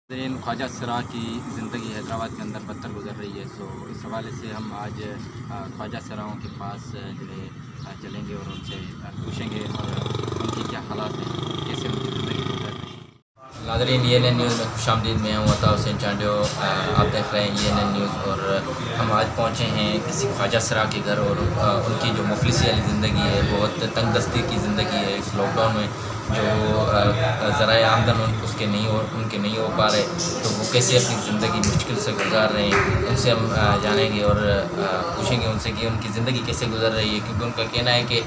ख्वाजा सरा की ज़िंदगी हैदराबाद के अंदर बदतर गुजर रही है। सो इस हवाले से हम आज ख्वाजा सराओं के पास जो है चलेंगे और उनसे पूछेंगे और उनकी क्या हालात हैं, कैसे उनकी ज़िंदगी गुजर रही है। नाज़रीन, ENN न्यूज़ में खुशामदीद में हूँ अता हुसैन चांडियो। आप देख रहे हैं ENN न्यूज़ और हम आज पहुँचे हैं किसी ख्वाजा सरा के घर और उनकी जो मुफलिसी वाली ज़िंदगी है, बहुत तंग दस्ती की ज़िंदगी है। इस लॉकडाउन में जो ज़राए आमदन उनके नहीं हो पा रहे, तो वो कैसे अपनी ज़िंदगी मुश्किल से गुजार रहे हैं, उनसे हम जानेंगे और पूछेंगे उनसे कि उनकी ज़िंदगी कैसे गुजर रही है। क्योंकि उनका कहना है कि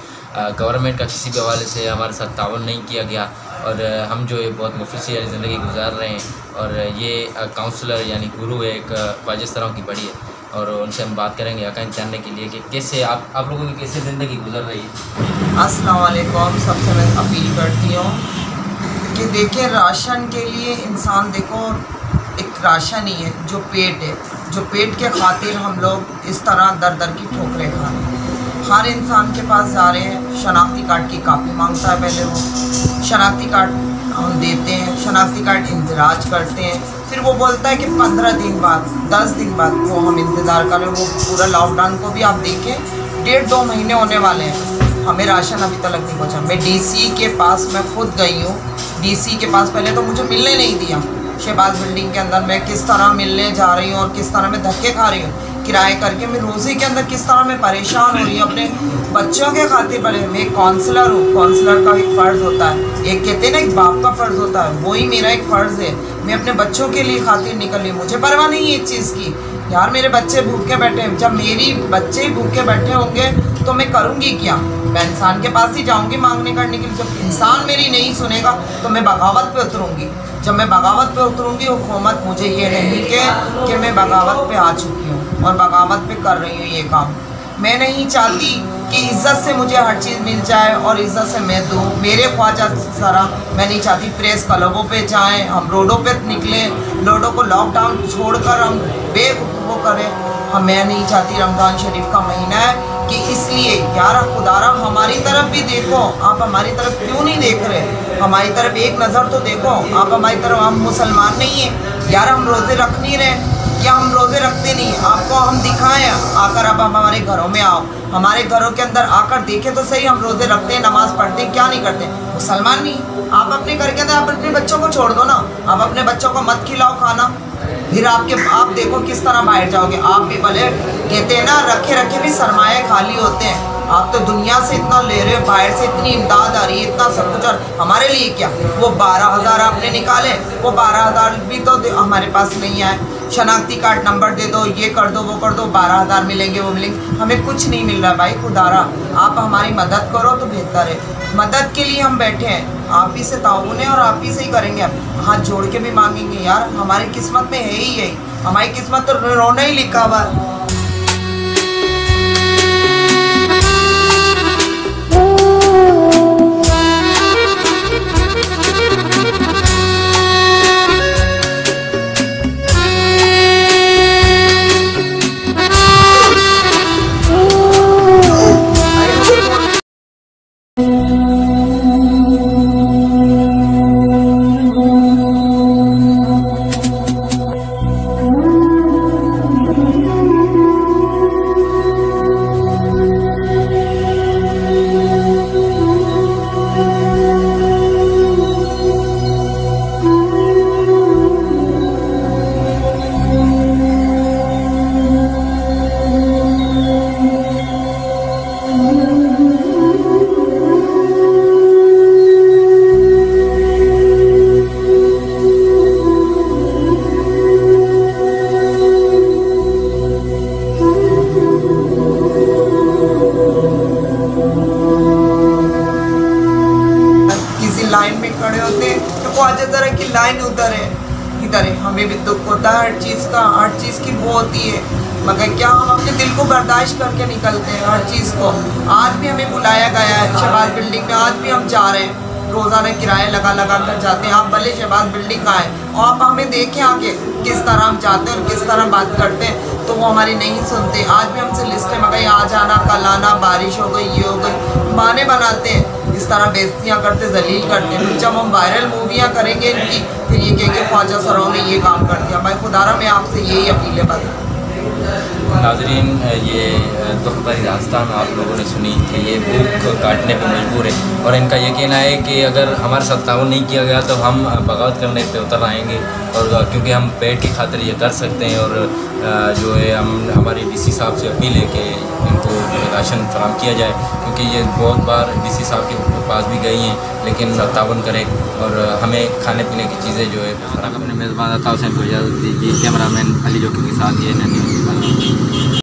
गवर्नमेंट का किसी भी हवाले से हमारे साथ ताउन नहीं किया गया और हम जो है बहुत मुफलिसी वाली ज़िंदगी गुजार रहे हैं। और ये काउंसलर यानी गुरु है एक ख्वाजा सराओं की बड़ी है और उनसे हम बात करेंगे हक़ाइक़ जानने के लिए कि कैसे आप लोगों की कैसे ज़िंदगी गुजर रही है। अस्सलाम वालेकुम। सबसे मैं अपील करती हूँ कि देखिए, राशन के लिए इंसान देखो एक राशन ही है जो पेट है, जो पेट के खातिर हम लोग इस तरह दर दर की ठोकरें खा रहे हैं। हर इंसान के पास जा रहे हैं, शनाख्ती कार्ड की कापी मांगता है, पहले वो शनाख्ती कार्ड हम देते हैं, शनाख्ती कार्ड इंतराज करते हैं, फिर वो बोलता है कि 15 दिन बाद 10 दिन बाद वो हम इंतज़ार करें। वो पूरा लॉकडाउन को भी आप देखें, 1.5-2 महीने होने वाले हैं, हमें राशन अभी तक नहीं पहुंचा। मैं DC के पास मैं खुद गई हूँ, DC के पास पहले तो मुझे मिलने नहीं दिया। शहबाज बिल्डिंग के अंदर मैं किस तरह मिलने जा रही हूँ और किस तरह मैं धक्के खा रही हूँ किराए करके। मैं रोज़ी के अंदर किस तरह मैं परेशान हो रही हूँ अपने बच्चों के खातिर। बड़े मैं एक काउंसलर हूँ, काउंसलर का एक फ़र्ज़ होता है, एक कहते हैं ना एक बाप का फ़र्ज़ होता है, वही मेरा एक फ़र्ज़ है। मैं अपने बच्चों के लिए खातिर निकल रही हूँ, मुझे परवाह नहीं है इस चीज़ की। यार मेरे बच्चे भूखे बैठे हैं, जब मेरी बच्चे भूखे बैठे होंगे तो मैं करूँगी क्या? मैं इंसान के पास ही जाऊँगी मांगने करने के लिए। जब इंसान मेरी नहीं सुनेगा तो मैं बगावत पे उतरूँगी। जब मैं बगावत पे उतरूँगी, हुकूमत मुझे ये नहीं कि मैं बगावत पे आ चुकी हूँ और बगावत पे कर रही हूँ ये काम। मैं नहीं चाहती कि इज़्ज़त से मुझे हर चीज़ मिल जाए और इज़्ज़त से मैं दूँ। मेरे ख्वाजा सरा, मैं नहीं चाहती प्रेस क्लबों पे जाएं, हम रोडों पे निकलें, रोडों को लॉकडाउन छोड़कर हम वो करें। मैं नहीं चाहती, रमज़ान शरीफ का महीना है कि इसलिए यार खुदारा हमारी तरफ भी देखो। आप हमारी तरफ क्यों नहीं देख रहे? हमारी तरफ एक नज़र तो देखो। आप हमारी तरफ, हम मुसलमान नहीं हैं यार, हम रोज़े रख नहीं रहे या हम रोज़े रखते नहीं, आपको हम दिखाएं आकर। अब हम हमारे घरों में आओ, हमारे घरों के अंदर आकर देखें तो सही, हम रोज़े रखते हैं, नमाज़ पढ़ते हैं, क्या नहीं करते? मुसलमान नहीं। आप अपने घर के अंदर आप अपने बच्चों को छोड़ दो ना, आप अपने बच्चों को मत खिलाओ खाना, फिर आप देखो किस तरह बाहर जाओगे। आप भी भले कहते हैं ना, रखे रखे भी सरमाए खाली होते हैं। आप तो दुनिया से इतना ले रहे हो, बाहर से इतनी इमदाद आ रही है, इतना सब कुछ, और हमारे लिए क्या? वो 12,000 आपने निकाले, वो 12,000 भी तो हमारे पास नहीं आए। शनाख्ती कार्ड नंबर दे दो, ये कर दो, वो कर दो, 12,000 मिलेंगे, वो मिलेंगे, हमें कुछ नहीं मिल रहा। भाई खुदारा आप हमारी मदद करो तो बेहतर है। मदद के लिए हम बैठे हैं, आप ही से ताउन है और आप ही से ही करेंगे। हाथ जोड़ के भी मांगेंगे यार, हमारी किस्मत में है ही यही, हमारी किस्मत तो रोना ही लिखा हुआ है। लाइन में खड़े होते तो ख्वाजा सरा की लाइन उधर है, इधर है। हमें भी दुख होता है हर चीज़ का, हर चीज़ की वो होती है, मगर क्या हम अपने दिल को बर्दाश्त करके निकलते हैं हर चीज़ को। आज भी हमें बुलाया गया है शहबाज बिल्डिंग में, आज भी हम जा रहे हैं, रोज़ाना किराए लगा कर जाते हैं। आप भले शहबाज बिल्डिंग आए और आप हमें देखें आगे किस तरह हम जाते हैं और किस तरह बात करते हैं, तो वो हमारी नहीं सुनते। आज भी हमसे लिस्टें मंगाई, आज आना कल आना, बारिश हो गई, ये हो गई, बहाने बनाते हैं, इस तरह बेइज्जतियाँ करते, जलील करते हैं। जब हम वायरल मूवियाँ करेंगे इनकी, फिर ये कह के ख्वाजा सराओं ने ये काम कर दिया। मैं खुदारा में आपसे यही अपीलें बस। नाज़रीन, ये दुख भरी दास्तान आप लोगों ने सुनी कि ये भूख काटने पर मजबूर है और इनका ये कहना है कि अगर हमारे साथ ताउन नहीं किया गया तो हम बगावत करने पे उतर आएंगे, और क्योंकि हम पेट की खातिर ये कर सकते हैं। और जो है हम हमारी डीसी साहब से अपील है कि इनको राशन फराहम किया जाए, क्योंकि ये बहुत बार डीसी साहब के पास भी गई हैं लेकिन ताउन करें और हमें खाने पीने की चीज़ें जो है अपने मेज़बान था हुसैन को इजाज़त दीजिए। कैमरामैन अली जोकी के साथ ये नन्ही